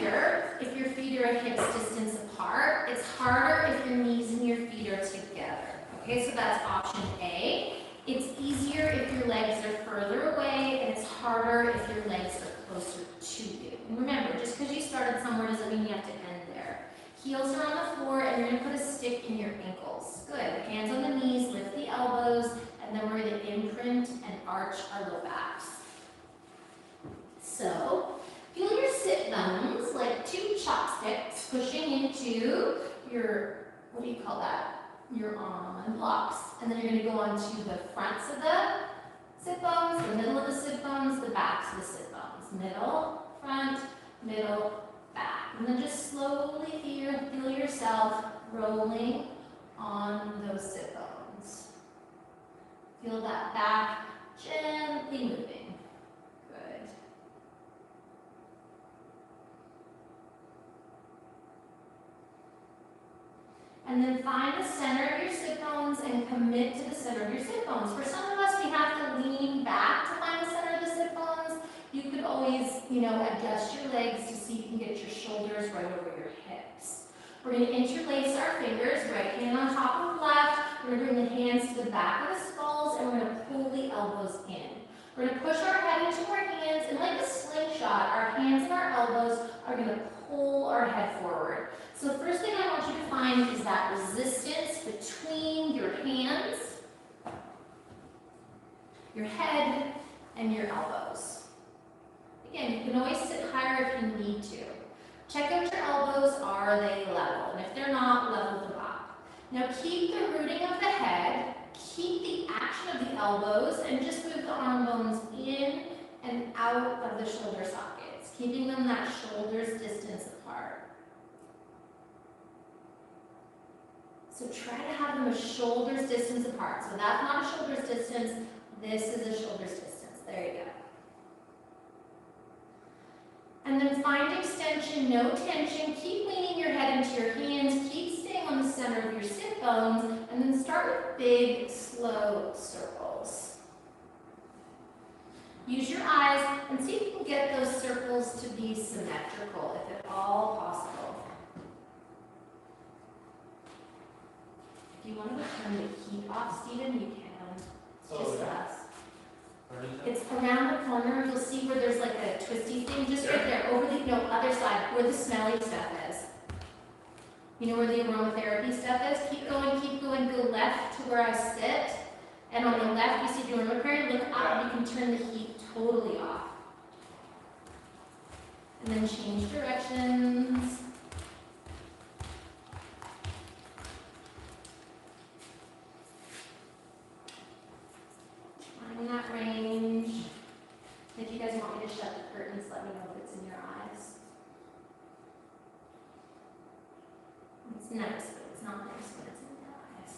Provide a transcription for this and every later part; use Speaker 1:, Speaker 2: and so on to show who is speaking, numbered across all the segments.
Speaker 1: easier if your feet are a hip distance apart. It's harder if your knees and your feet are together. Okay, so that's option A. It's easier if your legs are further away, and it's harder if your legs are closer to you. And remember, just because you started somewhere doesn't mean you have to end there. Heels are on the floor, and you're going to put a stick in your ankles. Good. Hands on the knees, lift the elbows, and then we're going to imprint and arch our low backs. So, feel your sit bones like two chopsticks pushing into your, what do you call that? Your blocks. And then you're going to go onto the fronts of the sit bones, the middle of the sit bones, the backs of the sit bones. Middle, front, middle, back. And then just slowly feel yourself rolling on those sit bones. Feel that back gently moving. Good. And then find the center of your sit bones and commit to the center of your sit bones. For some of us, we have to lean back to find the center of the sit bones. You could always, adjust your legs to see if you can get your shoulders right over your hips. We're going to interlace our fingers, right hand on top of left. We're going to bring the hands to the back of the skulls, and we're going to pull the elbows in. We're going to push our head into our hands, and like a slingshot, our hands and our elbows are going to pull our head forward. So the first thing I want you to find is that resistance between your hands, your head, and your elbows. Again, you can always sit higher if you need to. Check out your elbows, are they level? And if they're not, level them up. Now keep the rooting of the head, keep the action of the elbows, and just move the arm bones in and out of the shoulder sockets, keeping them that shoulders distance apart. So try to have them a shoulders distance apart. So that's not a shoulders distance, this is a shoulders distance. There you go. And then find extension, no tension. Keep leaning your head into your hands. Keep staying on the center of your sit bones. And then start with big, slow circles. Use your eyes and see if you can get those circles to be symmetrical, if at all possible. If you want to turn the heat off, Stephen, you can. Just us. It's around the corner. You'll see where there's like a twisty thing, just right there, over the other side, where the smelly stuff is. You know where the aromatherapy stuff is? Keep going, go left to where I sit. And on the left, you see aromatherapy, look up, and you can turn the heat totally off. And then change directions. In that range. If you guys want me to shut the curtains, let me know if it's in your eyes. It's nice, but it's not nice when it's in your eyes.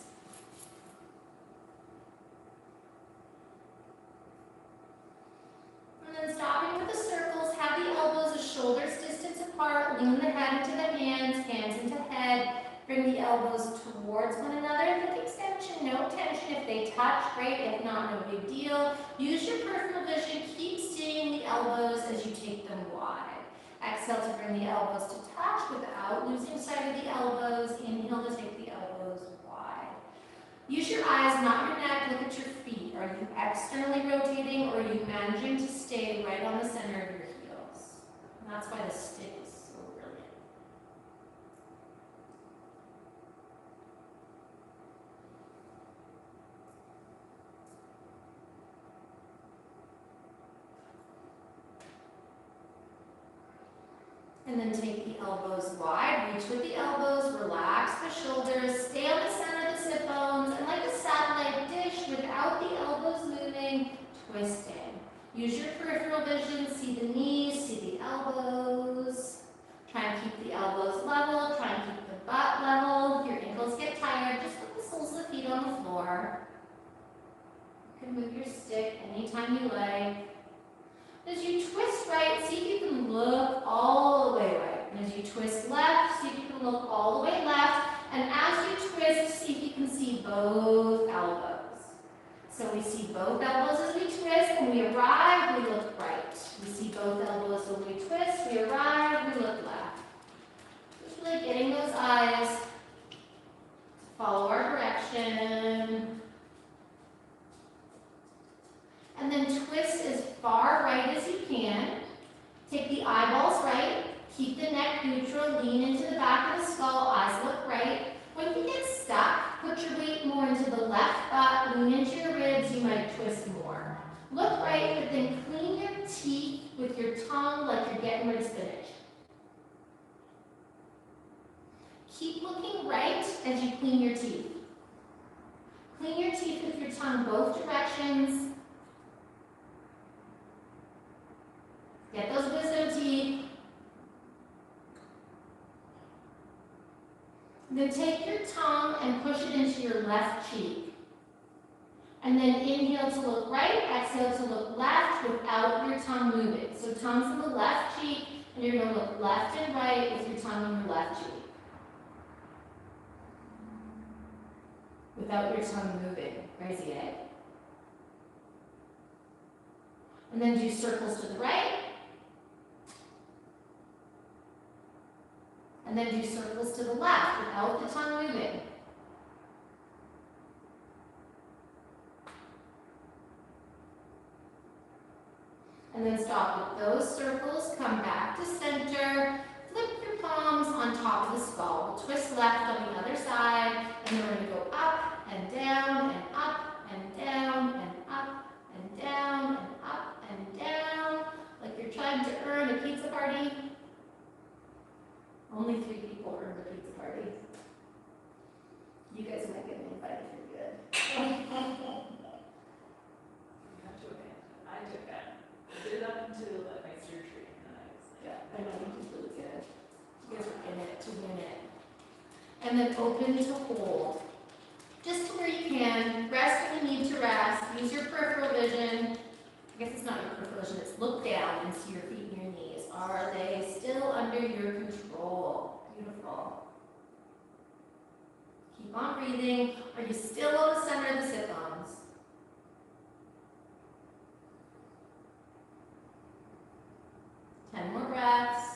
Speaker 1: And then stopping with the circles, have the elbows a shoulders distance apart, lean the head into the hands, hands into head. Bring the elbows towards one another. Hip extension, no tension. If they touch, great. If not, no big deal. Use your peripheral vision. Keep seeing the elbows as you take them wide. Exhale to bring the elbows to touch without losing sight of the elbows. Inhale to take the elbows wide. Use your eyes, not your neck. Look at your feet. Are you externally rotating, or are you managing to stay right on the center of your heels? And that's why the stick is so brilliant. And then take the elbows wide, reach with the elbows, relax the shoulders, stay on the center of the sit bones, and like a satellite dish without the elbows moving, twisting. Use your peripheral vision, see the knees, see the elbows. Try and keep the elbows level, try and keep the butt level. If your ankles get tired, just put the soles of the feet on the floor. You can move your stick anytime you like. As you twist right, see if you can look all the way right. And as you twist left, see if you can look all the way left. And as you twist, see if you can see both elbows. So we see both elbows as we twist. When we arrive, we look right. We see both elbows when we twist. We arrive, we look left. take the eyeballs right, keep the neck neutral, lean into the back of the skull, eyes look right. When you get stuck, put your weight more into the left butt, lean into your ribs, you might twist more. Look right, but then clean your teeth with your tongue like you're getting rid of spinach. Keep looking right as you clean your teeth. Clean your teeth with your tongue both directions. Get those wisdom teeth. Then take your tongue and push it into your left cheek. And then inhale to look right, exhale to look left without your tongue moving. So tongue's in the left cheek, and you're going to look left and right with your tongue in your left cheek. Without your tongue moving. Crazy, eh? And then do circles to the right. And then do circles to the left without the tongue moving. And then stop with those circles, come back to center, flip your palms on top of the skull. We'll twist left on the other side, and then we're going to go up and down and up and down and up and down and up and down, like you're trying to earn a pizza party. Only 3 people earned a pizza party. You guys might get an invite if you're good.
Speaker 2: I took that. I did it up until my surgery, and I was like,
Speaker 1: Yeah, I know, you did really good. You guys are in it to win it. And then open to hold. Just to where you can. Rest when you need to rest. Use your peripheral vision. I guess it's not your peripheral vision, it's look down and see your feet and your knees. Are they still under your control? Beautiful. Keep on breathing. Are you still on the center of the sit bones? Ten more breaths.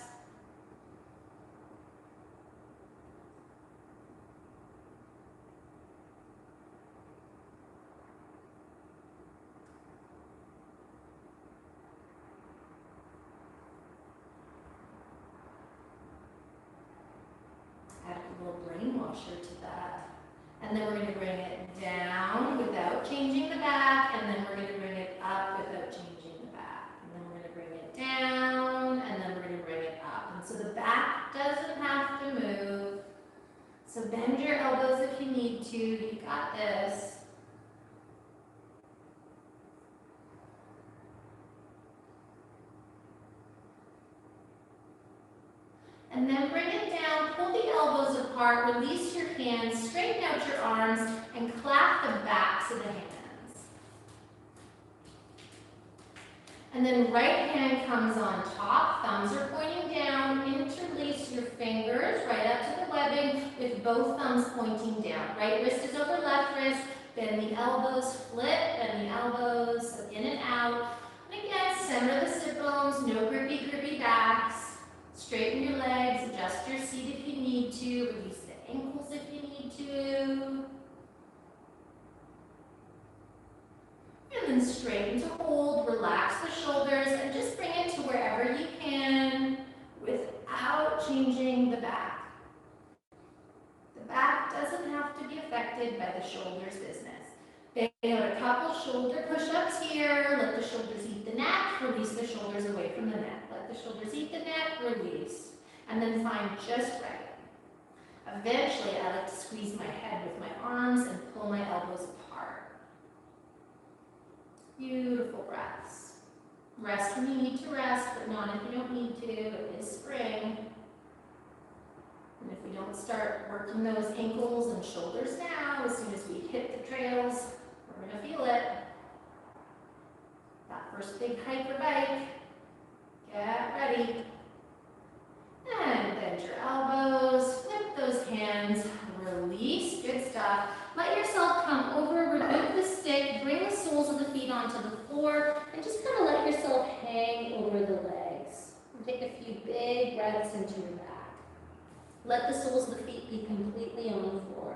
Speaker 1: Add a little brainwasher to that. And then we're going to bring it down without changing the back, and then we're going to bring it up without changing the back. And then we're going to bring it down, and then we're going to bring it up. And so the back doesn't have to move. So bend your elbows if you need to. You got this. And then bring it down, pull the elbows apart, release your hands, straighten out your arms, and clap the backs of the hands. And then right hand comes on top, thumbs are pointing down, interlace your fingers right up to the webbing with both thumbs pointing down. Right wrist is over left wrist, bend the elbows, flip, bend the elbows, so in and out. And again, center the sit bones, no grippy backs. Straighten your legs, adjust your seat if you need to, release the ankles if you need to. And then straighten to hold, relax the shoulders, and just bring it to wherever you can without changing the back. The back doesn't have to be affected by the shoulders business. Bang out a couple shoulder push-ups here, let the shoulders eat the neck, release the shoulders away from the neck. Let the shoulders eat the neck, release. And then find just right. Eventually, I like to squeeze my head with my arms and pull my elbows apart. Beautiful breaths. Rest when you need to rest, but not if you don't need to. It is spring. And if we don't start working those ankles and shoulders now, as soon as we hit the trails, we're going to feel it. That first big hike or bike. Get ready. And bend your elbows, flip those hands, release, good stuff. Let yourself come over, remove the stick, bring the soles of the feet onto the floor, and just kind of let yourself hang over the legs. And take a few big breaths into your back. Let the soles of the feet be completely on the floor.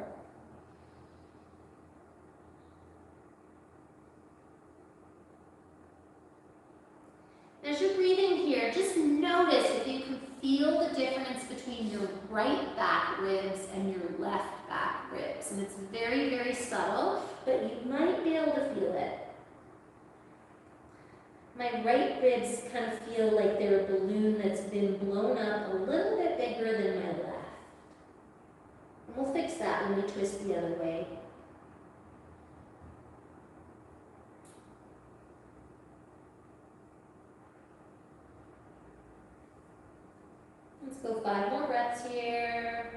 Speaker 1: As you're breathing here, just know right back ribs and your left back ribs. And it's very, very subtle, but you might be able to feel it. My right ribs kind of feel like they're a balloon that's been blown up a little bit bigger than my left. And we'll fix that when we twist the other way. Let's go 5 more breaths here.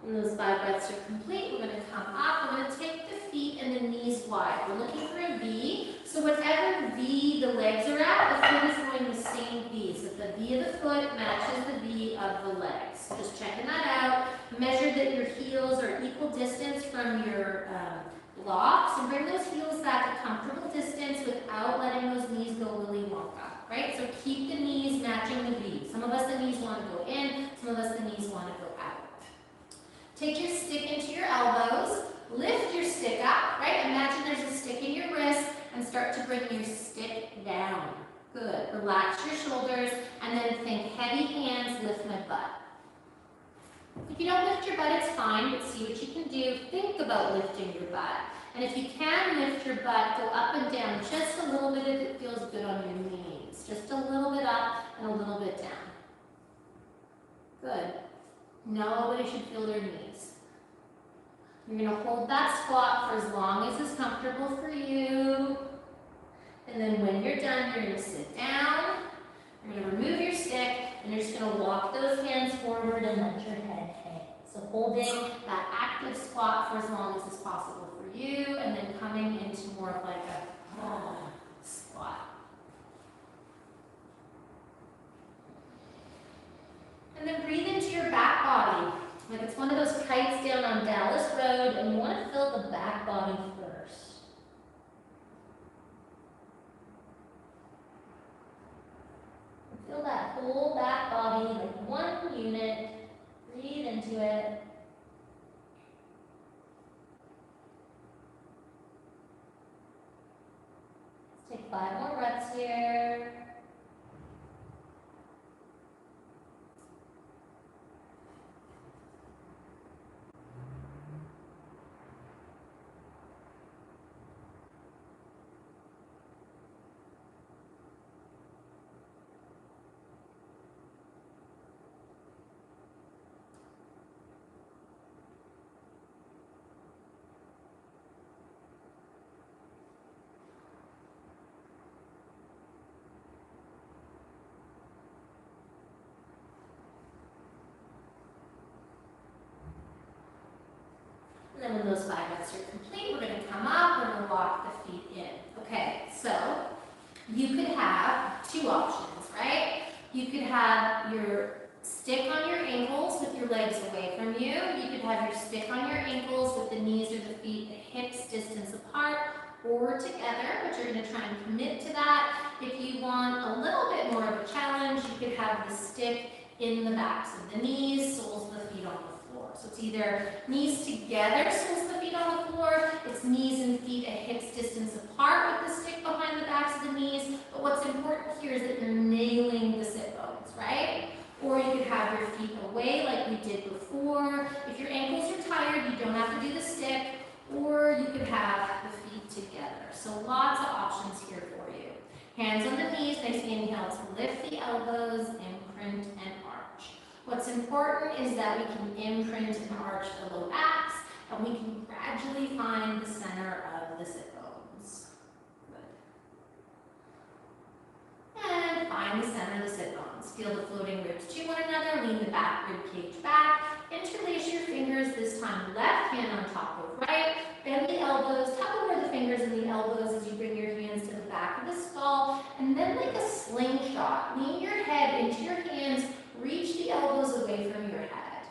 Speaker 1: When those 5 breaths are complete, we're going to come up. We're going to take the feet and the knees wide. We're looking for a V. So whatever V the legs are at, the foot is going the same V. So the V of the foot matches the V of the legs. So just checking that out. Measure that your heels are equal distance from your blocks. And bring those heels back a comfortable distance without letting those knees go Willy Wonka. Right? So keep the knees matching the V. Some of us, the knees want to go in. Some of us, the knees want to go out. Take your stick into your elbows, lift your stick up, right? Imagine there's a stick in your wrist and start to bring your stick down. Good. Relax your shoulders and then think heavy hands, lift my butt. If you don't lift your butt, it's fine, but see what you can do. Think about lifting your butt. And if you can lift your butt, go up and down just a little bit if it feels good on your knees. Just a little bit up and a little bit down. Good. Nobody should feel their knees. You're going to hold that squat for as long as is comfortable for you. And then when you're done, you're going to sit down. You're going to remove your stick, and you're just going to walk those hands forward and let your head hang. So holding that active squat for as long as is possible for you, and then coming into more of like a squat. And then breathe into your back body. Like it's one of those kites down on Dallas Road, and you want to fill the back body first. And feel that whole back body like one unit. Breathe into it. Let's take 5 more breaths here. And then when those 5 breaths are complete, we're going to come up, we're going to walk the feet in. Okay, so you could have 2 options, right? You could have your stick on your ankles with your legs away from you. You could have your stick on your ankles with the knees or the feet the hips distance apart or together, but you're going to try and commit to that. If you want a little bit more of a challenge, you could have the stick in the backs of the knees, soles of the feet on the floor. So it's either knees together, soles of the feet on the floor, it's knees and feet at hips distance apart with the stick behind the backs of the knees. But what's important here is that you're nailing the sit bones, right? Or you could have your feet away like we did before. If your ankles are tired, you don't have to do the stick, or you could have the feet together. So lots of options here for you. Hands on the knees, nice inhale to lift the elbows, imprint and arch. What's important is that we can imprint and arch the low backs, and we can gradually find the center of the sit bones. Good. And find the center of the sit bones. Feel the floating ribs to one another, lean the back rib cage back, interlace your fingers, this time left hand on top of right, bend the elbows, tuck over the fingers and the elbows as you bring your hands to the back of the skull, and then like a slingshot, lean your head into your hands, reach the elbows away from your head.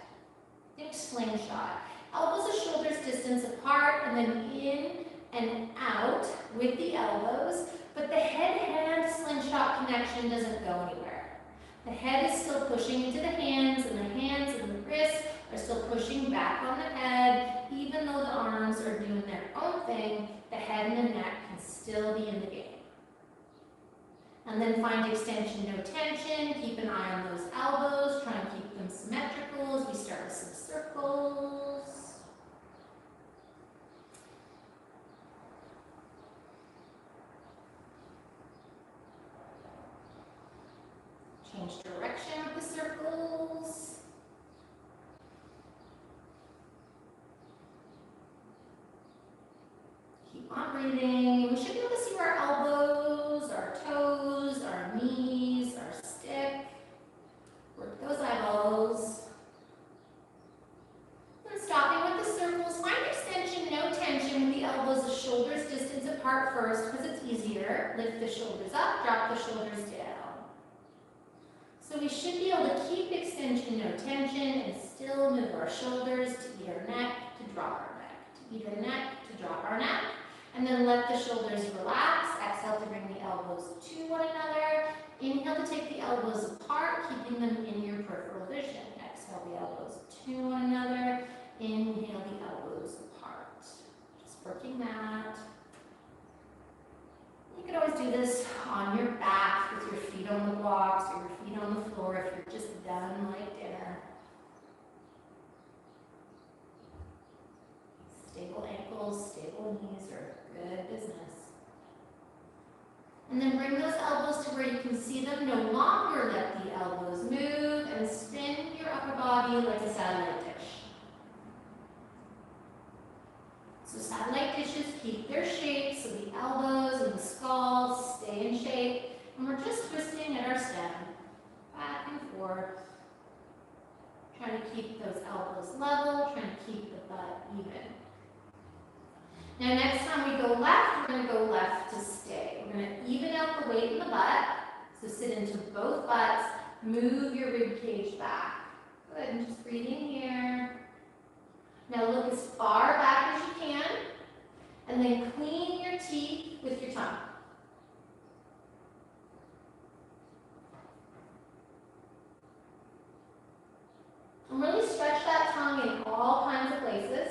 Speaker 1: Think slingshot. Elbows to shoulders distance apart, and then in and out with the elbows, but the head-hand slingshot connection doesn't go anywhere. The head is still pushing into the hands and the wrists are still pushing back on the head. Even though the arms are doing their own thing, the head and the neck can still be in the game. And then find extension, no tension. Keep an eye on those elbows. Try and keep them symmetrical as we start with some circles. Change direction with the circles. Keep on breathing. We should be able to see our elbows, our toes, our knees, our stick. Work those eyeballs. And stopping with the circles, find extension, no tension with the elbows, the shoulders distance apart first because it's easier. Lift the shoulders up, drop the shoulders down. So we should be able to keep extension, no tension, and still move our shoulders to eat our neck, to drop our neck, to eat our neck, to drop our neck. And then let the shoulders relax. Exhale to bring the elbows to one another. Inhale to take the elbows apart, keeping them in your peripheral vision. Exhale the elbows to one another. Inhale the elbows apart. Just working that. You can always do this on your back with your feet on the blocks or your feet on the floor if you're just done like dinner. Stable ankles, stable knees are good business. And then bring those elbows to where you can see them. No longer let the elbows move and spin your upper body like a satellite dish. So satellite dishes keep their shape, so the elbows and the skull stay in shape. And we're just twisting at our stem, back and forth. Trying to keep those elbows level, trying to keep the butt even. Now next time we go left, we're going to go left to stay. We're going to even out the weight in the butt. So sit into both butts, move your rib cage back. Good, and just breathing here. Now look as far back as you can, and then clean your teeth with your tongue. And really stretch that tongue in all kinds of places.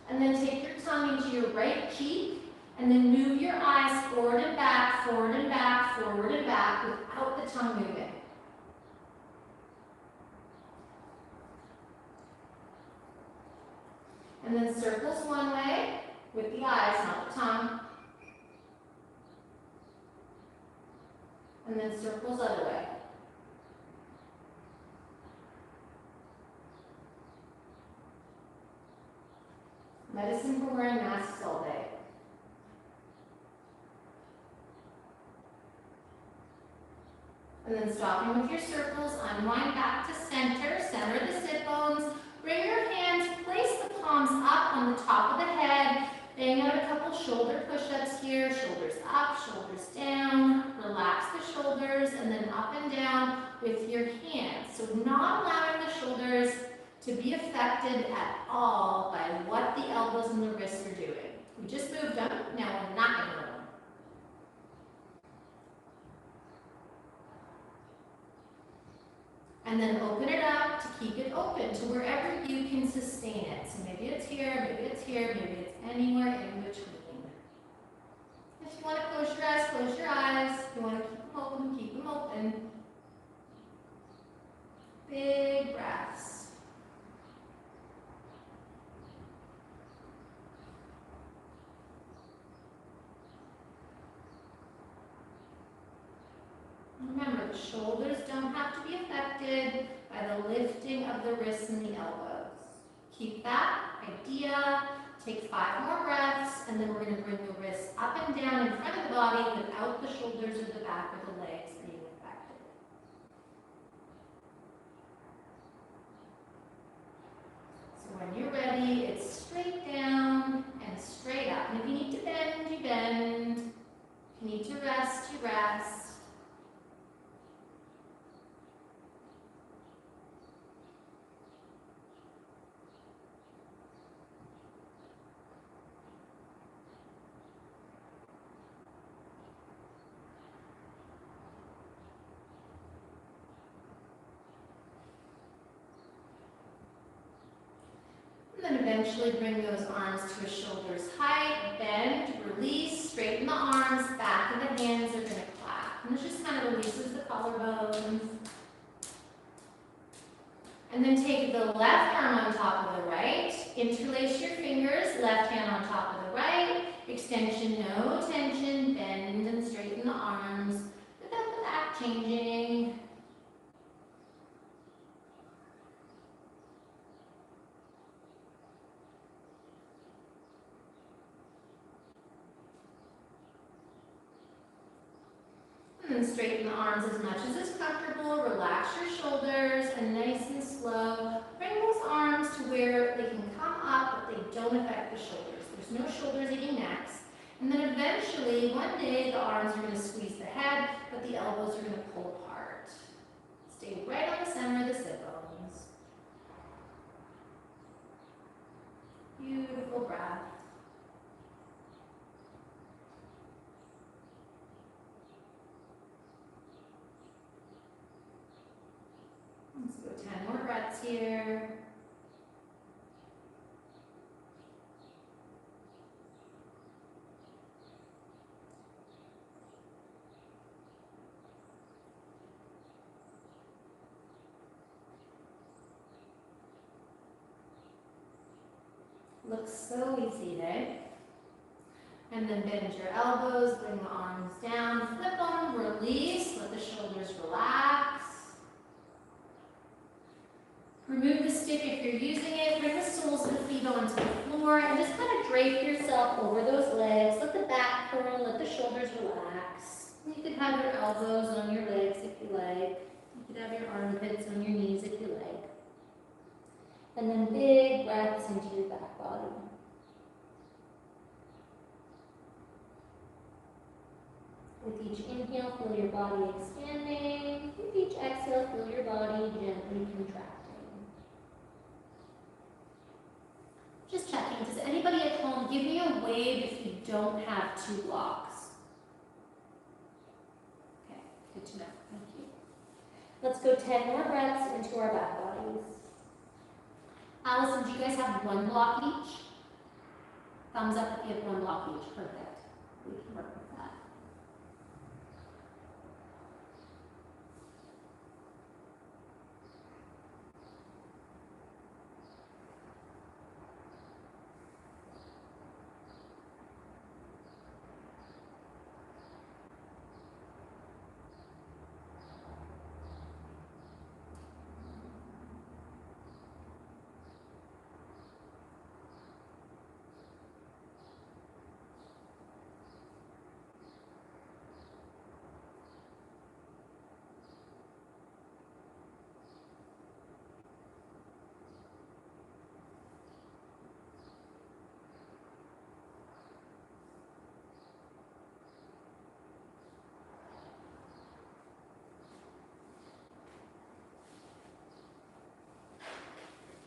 Speaker 1: And then take your tongue into your right cheek, and then move your eyes forward and back, forward and back, forward and back, without the tongue moving. And then circles one way with the eyes, not the tongue. And then circles other way. Medicine for wearing masks all day. And then stopping with your circles, unwind back to center, center the sit bones. Bring your hands, place the palms up on the top of the head. Bang out a couple shoulder push-ups here. Shoulders up, shoulders down. Relax the shoulders and then up and down with your hands. So not allowing the shoulders to be affected at all by what the elbows and the wrists are doing. We just moved them, now we're not going to move them. And then open it up to keep it open to wherever you can sustain it. So maybe it's here, maybe it's here, maybe it's anywhere in between. If you want to close your eyes, close your eyes. If you want to keep them open, keep them open. Big breaths. Remember, the shoulders don't have to be affected by the lifting of the wrists and the elbows. Keep that idea. Take 5 more breaths, and then we're going to bring the wrists up and down in front of the body without the shoulders or the back or the legs being affected. So when you're ready, it's straight down and straight up. And if you need to bend, you bend. If you need to rest, you rest. Then eventually bring those arms to a shoulder's height, bend, release, straighten the arms, back of the hands are gonna clap. And this just kind of releases the collarbones. And then take the left arm on top of the right, interlace your fingers, left hand on top of the right, extension, no tension, bend and straighten the arms, without the back changing. And straighten the arms as much as is comfortable. Relax your shoulders and nice and slow. Bring those arms to where they can come up, but they don't affect the shoulders. There's no shoulders eating necks. And then eventually, one day, the arms are going to squeeze the head, but the elbows are going to pull apart. Stay right on the center of the sit bones. Beautiful breath. Let's go 10 more breaths here. Looks so easy, eh? And then bend your elbows, bring the arms down, flip them, release, let the shoulders relax. Remove the stick if you're using it, bring the soles of the feet onto the floor, and just kind of drape yourself over those legs. Let the back curl, let the shoulders relax. You could have your elbows on your legs if you like. You could have your armpits on your knees if you like. And then big breaths into your back body. With each inhale, feel your body expanding. With each exhale, feel your body gently contracting. Just checking, does anybody at home give me a wave if you don't have two blocks? Okay, good to know, thank you. Let's go 10 more breaths into our back bodies. Allison, do you guys have one block each? Thumbs up if you have one block each. Perfect. We can work with that.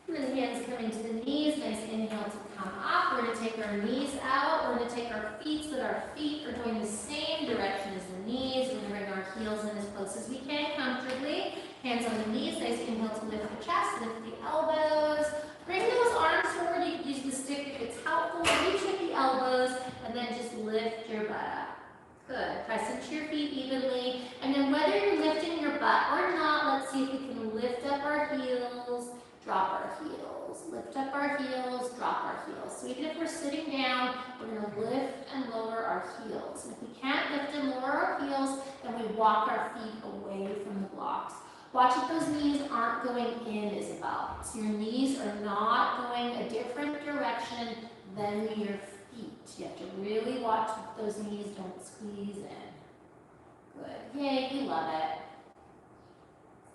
Speaker 1: And then hands coming to the knees, nice inhale to come up. We're going to take our knees out. We're going to take our feet so that our feet are going the same direction as the knees. We're going to bring our heels in as close as we can comfortably. Hands on the knees, nice inhale to lift the chest, lift the elbows. Bring those arms forward. You can use the stick if it's helpful. Reach with the elbows and then just lift your butt up. Good. Press into your feet evenly. And then whether you're lifting your butt or not, let's see if we can lift up our heels. Drop our heels, lift up our heels, drop our heels. So even if we're sitting down, we're going to lift and lower our heels. And if we can't lift and lower our heels, then we walk our feet away from the blocks. Watch if those knees aren't going in, Isabel. So your knees are not going a different direction than your feet. You have to really watch that those knees don't squeeze in. Good. Yay, you love it.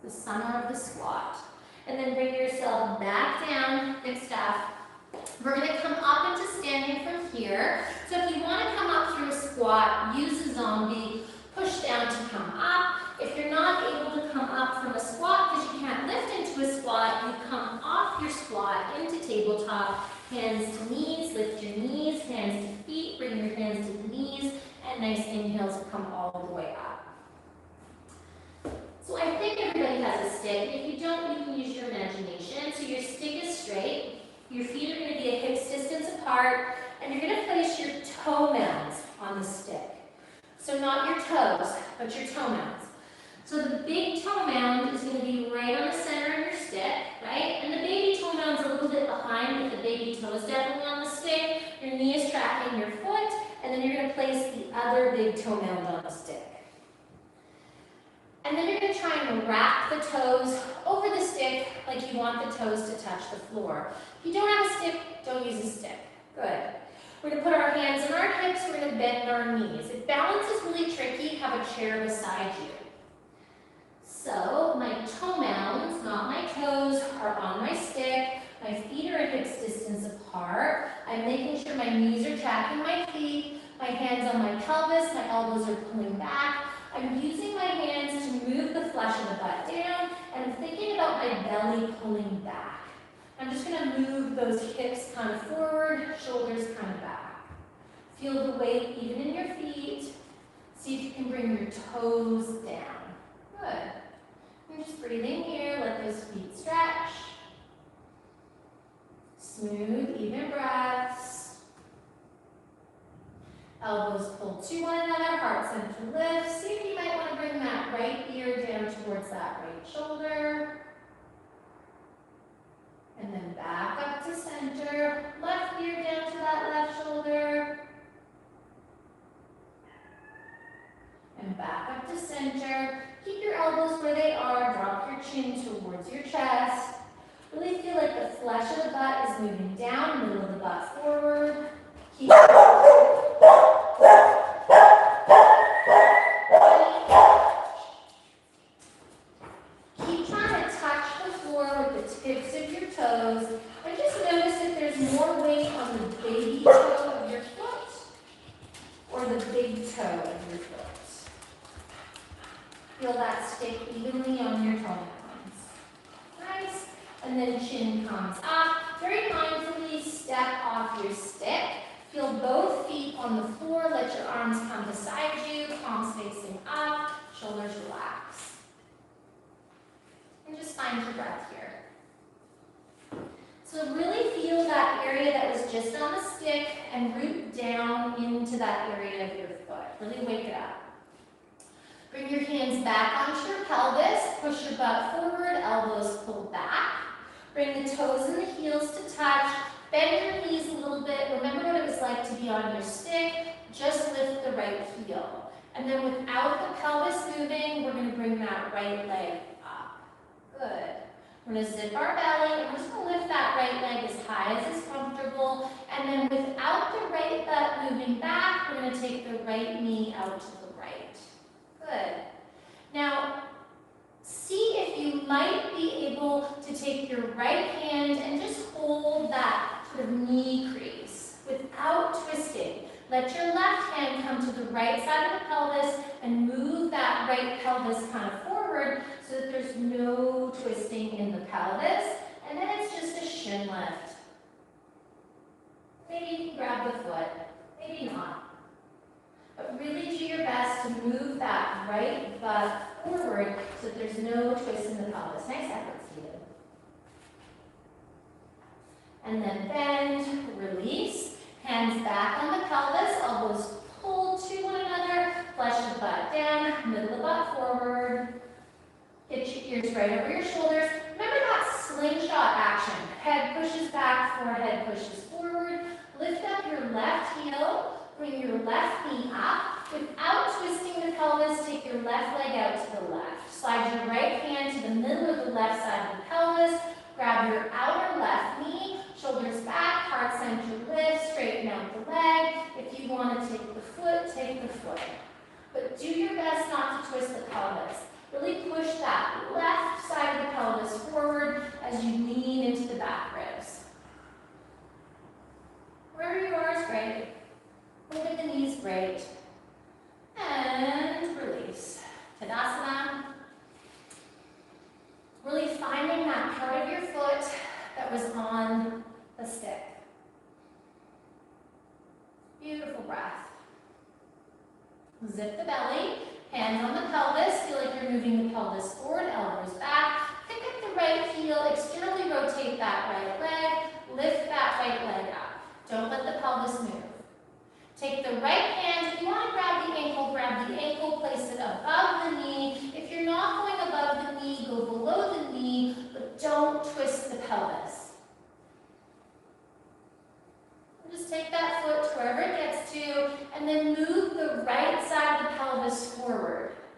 Speaker 1: The summer of the squat. And then bring yourself back down. Good stuff. We're going to come up into standing from here. So if you want to come up through a squat, use a zombie. Push down to come up. If you're not able to come up from a squat because you can't lift into a squat, you come off your squat into tabletop. Hands to knees, lift your knees, hands to feet, bring your hands to the knees, and nice inhales will come all the way up. So I think everybody has a stick. If you don't, you can use your imagination. So your stick is straight. Your feet are going to be a hips distance apart, and you're going to place your toe mounds on the stick. So not your toes, but your toe mounds. So the big toe mound is going to be right on the center of your stick, right? And the baby toe mound's a little bit behind, but the baby toe is definitely on the stick. Your knee is tracking your foot, and then you're going to place the other big toe mound on the stick. And then you're going to try and wrap the toes over the stick like you want the toes to touch the floor. If you don't have a stick, don't use a stick. Good. We're going to put our hands in our hips, we're going to bend our knees. If balance is really tricky, have a chair beside you. So my toe mounds, not my toes, are on my stick. My feet are a hips distance apart. I'm making sure my knees are tracking my feet. My hands on my pelvis, my elbows are pulling back. I'm using my hands to move the flesh of the butt down, and I'm thinking about my belly pulling back. I'm just going to move those hips kind of forward, shoulders kind of back. Feel the weight even in your feet. See if you can bring your toes down. Good. You're just breathing here. Let those feet stretch. Smooth, even breaths. Elbows pull to one another, heart center lift. See if you might want to bring that right ear down towards that right shoulder. And then back up to center. Left ear down to that left shoulder. And back up to center. Keep your elbows where they are. Drop your chin towards your chest. Really feel like the flesh of the butt is moving down, middle of the butt forward. Keep trying to touch the floor with the tips of your toes. And just notice if there's more weight on the baby toe of your foot or the big toe of your foot. Feel that stick evenly on your toe mounds. Nice. And then chin comes up. Very mindfully step off your stick. Feel both feet on the floor. Let your arms come beside you. Palms facing up. Shoulders relax. And just find your breath here. So really feel that area that was just on the stick and root down into that area of your foot. Really wake it up. Bring your hands back onto your pelvis. Push your butt forward. Elbows pull back. Bring the toes and the heels to touch. Bend your knees a little bit. Remember what it was like to be on your stick. Just lift the right heel. And then without the pelvis moving, we're going to bring that right leg up. Good. We're going to zip our belly, and we're just going to lift that right leg as high as is comfortable. And then without the right butt moving back, we're going to take the right knee out to the right. Good. Now, see if you might be able to take your right hand and just hold that sort of knee crease without twisting. Let your left hand come to the right side of the pelvis and move that right pelvis kind of forward so that there's no twisting in the pelvis. And then it's just a shin lift. Maybe you can grab the foot, maybe not. But really do your best to move that right butt forward so that there's no twist in the pelvis. Nice effort, Stephen. And then bend, release. Hands back on the pelvis, elbows pull to one another, flesh the butt down, middle of the butt forward. Get your ears right over your shoulders. Remember that slingshot action. Head pushes back, forehead pushes forward. Lift up your left heel. Bring your left knee up. Without twisting the pelvis, take your left leg out to the left. Slide your right hand to the middle of the left side of the pelvis. Grab your outer left knee. Shoulders back, heart center lift, straighten out the leg. If you want to take the foot, take the foot. But do your best not to twist the pelvis. Really push that left side of the pelvis forward as you lean into the back ribs. Wherever you are is great. Look at the knees, great. And release. Tadasana. Really finding that part of your foot that was on the stick. Beautiful breath. Zip the belly, hands on the pelvis. Feel like you're moving the pelvis forward, elbows back. Pick up the right heel, externally rotate that right leg. Lift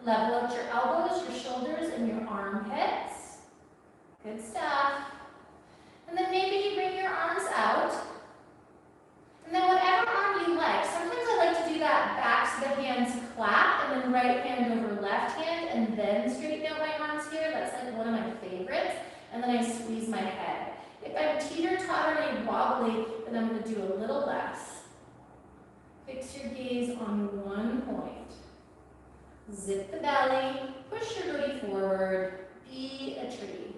Speaker 1: Level out your elbows, your shoulders, and your armpits. Good stuff. And then maybe you bring your arms out. And then whatever arm you like. Sometimes I like to do that back so the hands clap, and then right hand over left hand, and then straighten out my arms here. That's like one of my favorites. And then I squeeze my head. If I'm teeter-tottery wobbly, then I'm going to do a little less. Fix your gaze on one point. Zip the belly, push your booty forward, be a tree.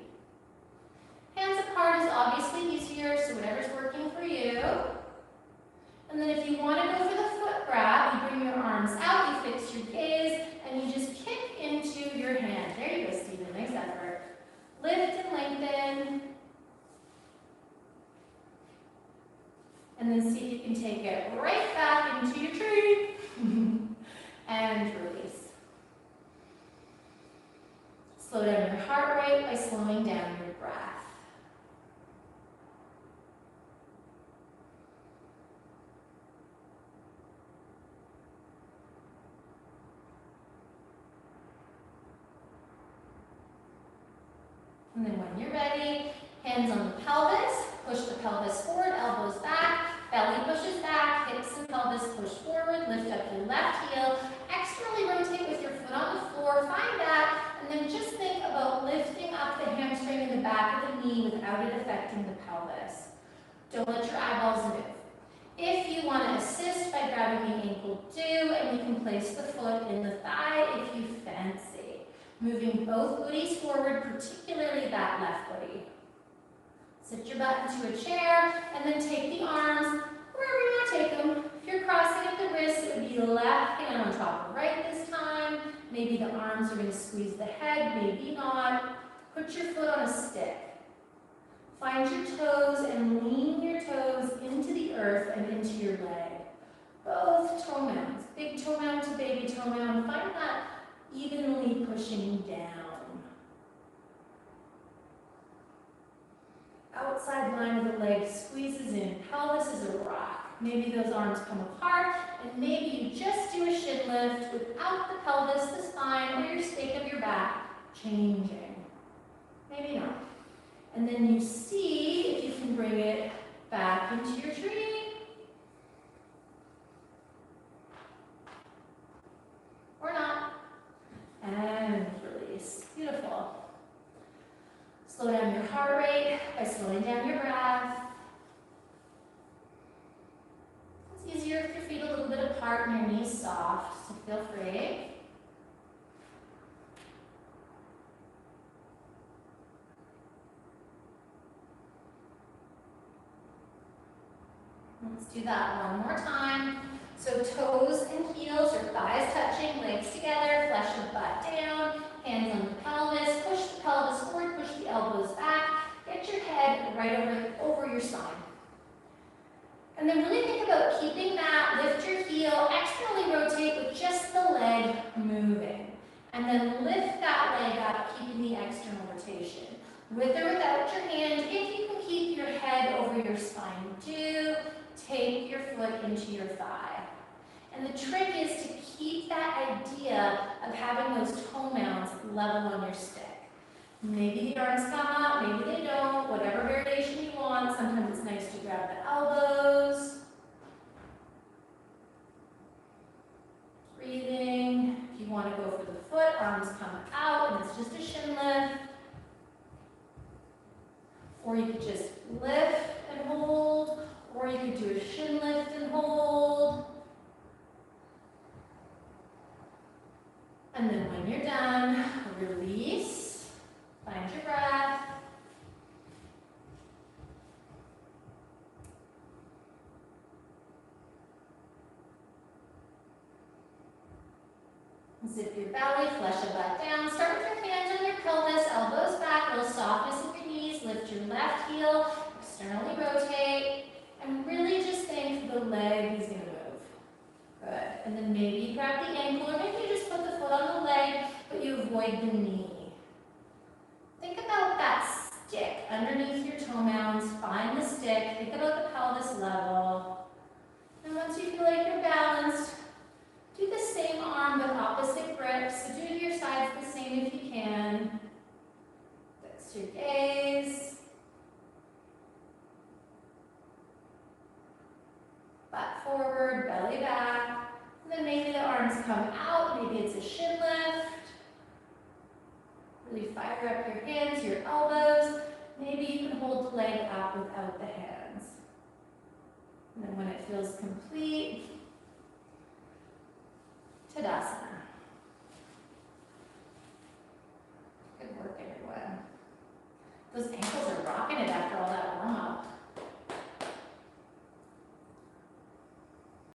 Speaker 1: Hands apart is obviously easier, so whatever's working for you. And then if you want to go for the foot grab, you bring your arms out, you fix your gaze, and you just kick into your hand. There you go, Stephen, nice effort. Lift and lengthen. And then see if you can take it right back into your tree. And release. Slow down your heart rate by slowing down your breath. And then when you're ready, hands on the pelvis, push the pelvis forward, elbows back, belly pushes back, hips and pelvis push forward, lift up your left heel, externally rotate with your foot on the floor, find that, and then just think about lifting up the hamstring in the back of the knee without it affecting the pelvis. Don't let your eyeballs move. If you want to assist by grabbing the ankle, do, and you can place the foot in the thigh if you fancy. Moving both booties forward, particularly that left booty. Sit your butt into a chair, and then take the arms wherever you want to take them. If you're crossing at the wrists, it would be left hand on top of right this time. Maybe the arms are going to squeeze the head, maybe not. Put your foot on a stick. Find your toes and lean your toes into the earth and into your leg. Both toe mounds, big toe mound to baby toe mound. Find that evenly pushing down. Outside line of the leg squeezes in. Pelvis is a rock. Maybe those arms come apart, and maybe you just do a shin lift without the pelvis, the spine, or your stake of your back changing. Maybe not. And then you see if you can bring it back into your tree. Or not. And release. Beautiful. Slow down your heart rate by slowing down your breath. It's easier if your feet a little bit apart and your knees soft, so feel free. Let's do that one more time. So toes and heels or thighs touching, legs together, flesh of butt down, hands on the pelvis, push the pelvis forward, push the elbows back, get your head right over your spine. And then really think about keeping that, lift your heel, externally rotate with just the leg moving. And then lift that leg up, keeping the external rotation. With or without your hand, if you can keep your head over your spine, do. Take your foot into your thigh. And the trick is to keep that idea of having those toe mounds level on your stick. Maybe the arms come up, maybe they don't, whatever variation you want. Sometimes it's nice to grab the elbows. Breathing. If you want to go for the foot, arms come out, and it's just a shin lift. Or you could just lift and hold. Or you could do a shin lift and hold. And then when you're done, release. Find your breath. Zip your belly, flesh your butt down. Start with your hands on your pelvis, elbows back, a little softness in your knees. Lift your left heel, externally rotate. And really just think the leg is going to move. Good. And then maybe you grab the ankle, or maybe you just put the foot on the leg, but you avoid the knee. Think about that stick underneath your toe mounds. Find the stick. Think about the pelvis level. And once you feel like you're balanced, do the same arm but opposite grip, so do it to your sides the same if you can. Fix your gaze. Butt forward, belly back. And then maybe the arms come out, maybe it's a shin lift. Really fire up your hands, your elbows. Maybe you can hold the leg up without the hands. And then when it feels complete, Tadasana. Good work, everyone. Those ankle